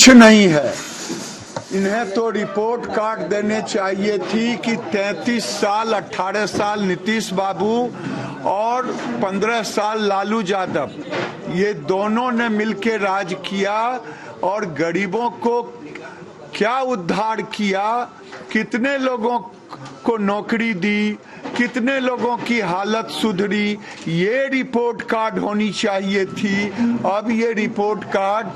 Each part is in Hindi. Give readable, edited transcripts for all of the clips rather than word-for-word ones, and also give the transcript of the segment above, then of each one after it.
कुछ नहीं है। इन्हें तो रिपोर्ट कार्ड देने चाहिए थी कि 33 साल 18 साल नीतीश बाबू और 15 साल लालू यादव, ये दोनों ने मिलकर राज किया और गरीबों को क्या उद्धार किया, कितने लोगों को नौकरी दी, कितने लोगों की हालत सुधरी, ये रिपोर्ट कार्ड होनी चाहिए थी। अब ये रिपोर्ट कार्ड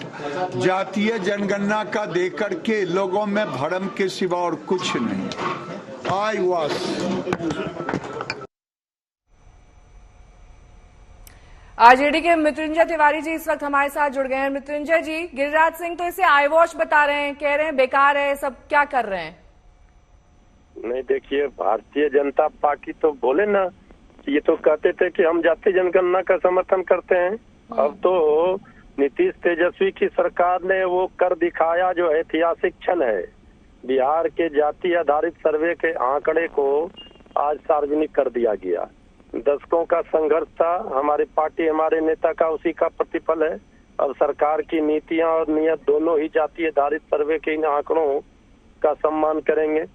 जातीय जनगणना का देकर के लोगों में भ्रम के सिवा और कुछ नहीं। आरजेडी के मृत्युंजय तिवारी जी इस वक्त हमारे साथ जुड़ गए हैं। मृत्युंजय जी, गिरिराज सिंह तो इसे आई वॉश बता रहे हैं, कह रहे हैं बेकार है, सब क्या कर रहे हैं? नहीं, देखिए, भारतीय जनता पार्टी तो बोले ना, ये तो कहते थे कि हम जातीय जनगणना का समर्थन करते हैं। अब तो नीतीश तेजस्वी की सरकार ने वो कर दिखाया जो ऐतिहासिक क्षण है। बिहार के जाति आधारित सर्वे के आंकड़े को आज सार्वजनिक कर दिया गया। दशकों का संघर्ष था, हमारी पार्टी हमारे नेता का उसी का प्रतिफल है। अब सरकार की नीतियां और नियत दोनों ही जाति आधारित सर्वे के इन आंकड़ों का सम्मान करेंगे।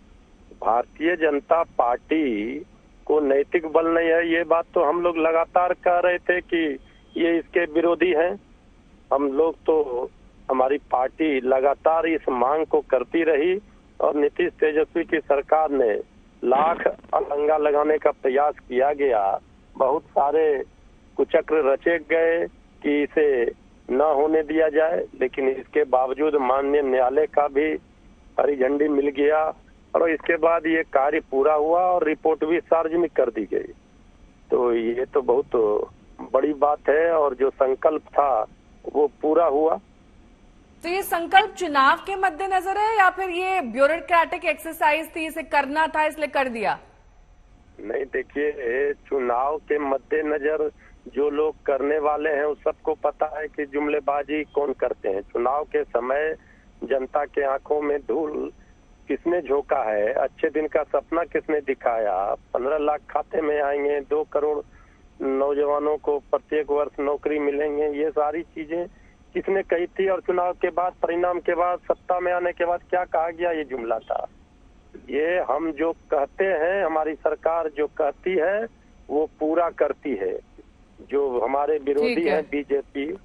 भारतीय जनता पार्टी को नैतिक बल नहीं है, ये बात तो हम लोग लगातार कह रहे थे कि ये इसके विरोधी हैं। हम लोग तो, हमारी पार्टी लगातार इस मांग को करती रही और नीतीश तेजस्वी की सरकार ने लाख अड़ंगा लगाने का प्रयास किया गया। बहुत सारे कुचक्र रचे गए कि इसे न होने दिया जाए, लेकिन इसके बावजूद माननीय न्यायालय का भी हरी झंडी मिल गया और इसके बाद ये कार्य पूरा हुआ और रिपोर्ट भी सार्वजनिक कर दी गई। तो ये तो बहुत बड़ी बात है और जो संकल्प था वो पूरा हुआ। तो ये संकल्प चुनाव के मद्देनजर है या फिर ये ब्यूरोक्रेटिक एक्सरसाइज थी, इसे करना था इसलिए कर दिया? नहीं, देखिए, चुनाव के मद्देनजर जो लोग करने वाले हैं उस सबको पता है कि जुमलेबाजी कौन करते हैं। चुनाव के समय जनता के आंखों में धूल किसने झोंका है, अच्छे दिन का सपना किसने दिखाया, 15 लाख खाते में आएंगे, 2 करोड़ नौजवानों को प्रत्येक वर्ष नौकरी मिलेंगे, ये सारी चीजें किसने कही थी। और चुनाव के बाद, परिणाम के बाद, सत्ता में आने के बाद क्या कहा गया, ये जुमला था। ये हम जो कहते हैं, हमारी सरकार जो कहती है वो पूरा करती है। जो हमारे विरोधी हैं बीजेपी,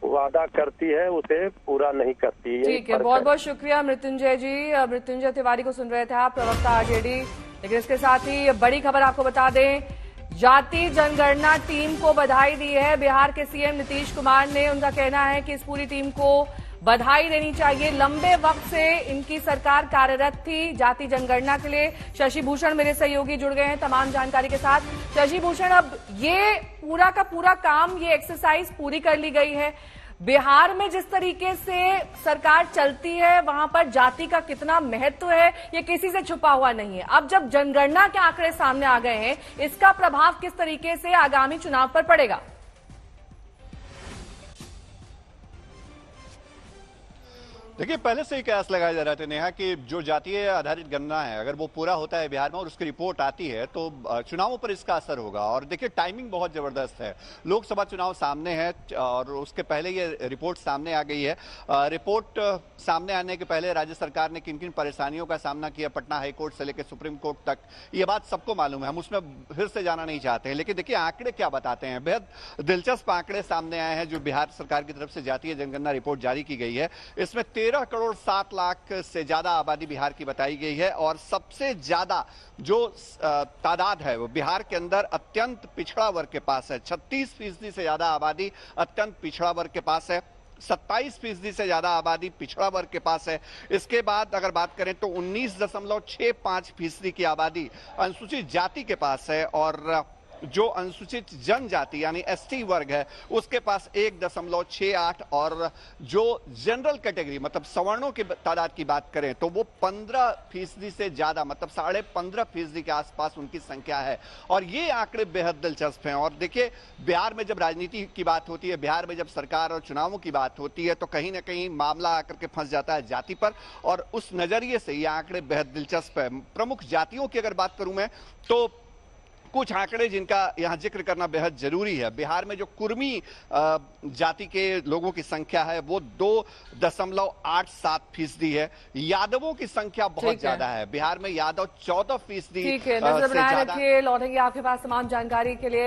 वादा करती है उसे पूरा नहीं करती। ठीक है, बहुत बहुत शुक्रिया मृत्युंजय जी। मृत्युंजय तिवारी को सुन रहे थे आप, प्रवक्ता आरजेडी। लेकिन इसके साथ ही बड़ी खबर आपको बता दें, जाति जनगणना टीम को बधाई दी है बिहार के सीएम नीतीश कुमार ने। उनका कहना है कि इस पूरी टीम को बधाई देनी चाहिए। लंबे वक्त से इनकी सरकार कार्यरत थी जाति जनगणना के लिए। शशि भूषण मेरे सहयोगी जुड़ गए हैं तमाम जानकारी के साथ। शशि भूषण, अब ये पूरा का पूरा काम, ये एक्सरसाइज पूरी कर ली गई है। बिहार में जिस तरीके से सरकार चलती है वहां पर जाति का कितना महत्व है ये किसी से छुपा हुआ नहीं है। अब जब जनगणना के आंकड़े सामने आ गए हैं, इसका प्रभाव किस तरीके से आगामी चुनाव पर पड़ेगा? देखिए, पहले से ही कयास लगाया जा रहा था नेहा कि जो जातीय आधारित गणना है अगर वो पूरा होता है बिहार में और उसकी रिपोर्ट आती है तो चुनावों पर इसका असर होगा। और देखिए, टाइमिंग बहुत जबरदस्त है, लोकसभा चुनाव सामने है और उसके पहले ये रिपोर्ट सामने आ गई है। रिपोर्ट सामने आने के पहले राज्य सरकार ने किन किन परेशानियों का सामना किया, पटना हाईकोर्ट से लेकर सुप्रीम कोर्ट तक, ये बात सबको मालूम है, हम उसमें फिर से जाना नहीं चाहते हैं। लेकिन देखिए, आंकड़े क्या बताते हैं, बेहद दिलचस्प आंकड़े सामने आए हैं जो बिहार सरकार की तरफ से जातीय जनगणना रिपोर्ट जारी की गई है। इसमें 13 करोड़ 7 लाख से ज्यादा आबादी बिहार की बताई गई है और सबसे ज्यादा जो तादाद है वो बिहार के अंदर अत्यंत पिछड़ा वर्ग के पास है। 36% से ज्यादा आबादी अत्यंत पिछड़ा वर्ग के पास है, 27% से ज्यादा आबादी पिछड़ा वर्ग के पास है। इसके बाद अगर बात करें तो 19.65% की आबादी अनुसूचित जाति के पास है और जो अनुसूचित जनजाति यानी एसटी वर्ग है उसके पास 1.68 और जो जनरल कैटेगरी मतलब सवर्णों की तादाद की बात करें तो वो 15% से ज्यादा मतलब 15.5% के आसपास उनकी संख्या है। और ये आंकड़े बेहद दिलचस्प हैं। और देखिए, बिहार में जब राजनीति की बात होती है, बिहार में जब सरकार और चुनावों की बात होती है तो कहीं ना कहीं मामला आकर के फंस जाता है जाति पर, और उस नजरिए से ये आंकड़े बेहद दिलचस्प है। प्रमुख जातियों की अगर बात करूं मैं तो कुछ आंकड़े जिनका यहां जिक्र करना बेहद जरूरी है। बिहार में जो कुर्मी जाति के लोगों की संख्या है वो 2.87% है। यादवों की संख्या बहुत ज्यादा है। बिहार में यादव 14%। ठीक है, नजर बनाए रखिए। लौटेंगे आपके पास तमाम जानकारी के लिए।